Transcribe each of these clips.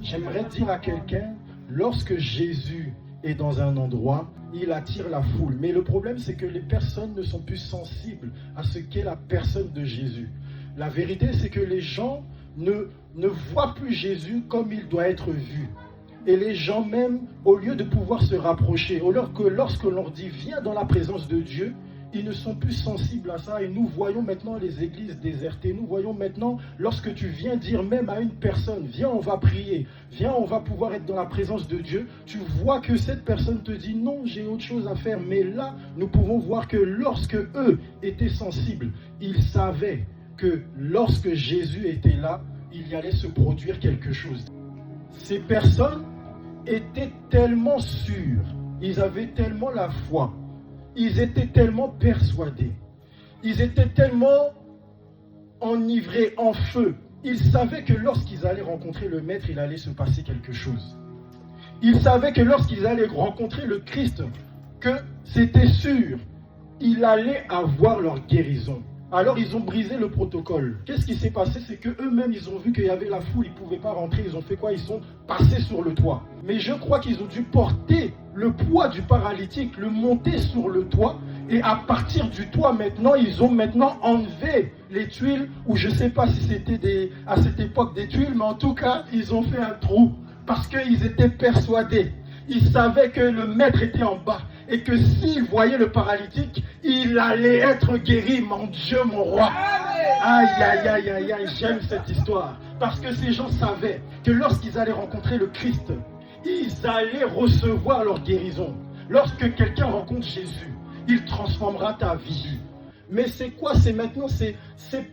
J'aimerais dire à quelqu'un, lorsque Jésus est dans un endroit, il attire la foule. Mais le problème, c'est que les personnes ne sont plus sensibles à ce qu'est la personne de Jésus. La vérité, c'est que les gens ne voient plus Jésus comme il doit être vu. Et les gens même, au lieu de pouvoir se rapprocher, alors que lorsque l'on leur dit « viens dans la présence de Dieu », ils ne sont plus sensibles à ça. Et nous voyons maintenant les églises désertées. Nous voyons maintenant, lorsque tu viens dire même à une personne, viens, on va prier, viens, on va pouvoir être dans la présence de Dieu, tu vois que cette personne te dit, non, j'ai autre chose à faire. Mais là, nous pouvons voir que lorsque eux étaient sensibles, ils savaient que lorsque Jésus était là, il y allait se produire quelque chose. Ces personnes étaient tellement sûres, ils avaient tellement la foi, ils étaient tellement persuadés, ils étaient tellement enivrés, en feu. Ils savaient que lorsqu'ils allaient rencontrer le Maître, il allait se passer quelque chose. Ils savaient que lorsqu'ils allaient rencontrer le Christ, que c'était sûr, il allait avoir leur guérison. Alors ils ont brisé le protocole. Qu'est-ce qui s'est passé? C'est qu'eux-mêmes, ils ont vu qu'il y avait la foule, ils ne pouvaient pas rentrer. Ils ont fait quoi? Ils sont passés sur le toit. Mais je crois qu'ils ont dû porter le poids du paralytique, le monter sur le toit. Et à partir du toit, maintenant, ils ont maintenant enlevé les tuiles, ou je ne sais pas si c'était à cette époque des tuiles, mais en tout cas, ils ont fait un trou. Parce qu'ils étaient persuadés. Ils savaient que le Maître était en bas. Et que s'il voyait le paralytique, il allait être guéri. Mon Dieu, mon roi. Aïe, aïe, aïe, aïe, aïe, j'aime cette histoire. Parce que ces gens savaient que lorsqu'ils allaient rencontrer le Christ, ils allaient recevoir leur guérison. Lorsque quelqu'un rencontre Jésus, il transformera ta vie. Mais c'est quoi? C'est maintenant ces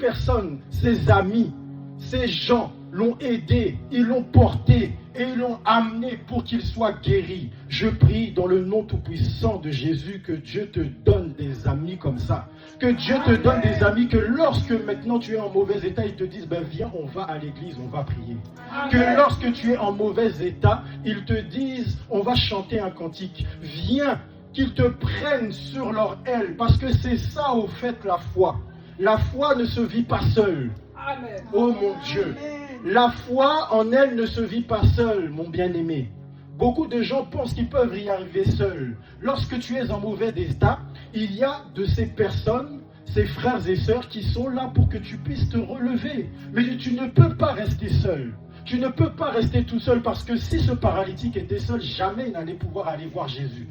personnes, ces amis, ces gens l'ont aidé, ils l'ont porté et ils l'ont amené pour qu'il soit guéri. Je prie dans le nom tout-puissant de Jésus que Dieu te donne des amis comme ça. Que Dieu te donne des amis que lorsque maintenant tu es en mauvais état, ils te disent ben viens, on va à l'église, on va prier. Que lorsque tu es en mauvais état, ils te disent on va chanter un cantique. Viens, qu'ils te prennent sur leur aile, parce que c'est ça au fait la foi. La foi ne se vit pas seule. Amen. Oh mon Dieu. La foi en elle ne se vit pas seule, mon bien-aimé. Beaucoup de gens pensent qu'ils peuvent y arriver seuls. Lorsque tu es en mauvais état, il y a de ces personnes, ces frères et sœurs qui sont là pour que tu puisses te relever. Mais tu ne peux pas rester seul. Tu ne peux pas rester tout seul parce que si ce paralytique était seul, jamais il n'allait pouvoir aller voir Jésus.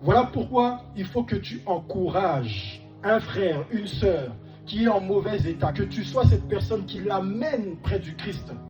Voilà pourquoi il faut que tu encourages un frère, une sœur qui est en mauvais état, que tu sois cette personne qui l'amène près du Christ.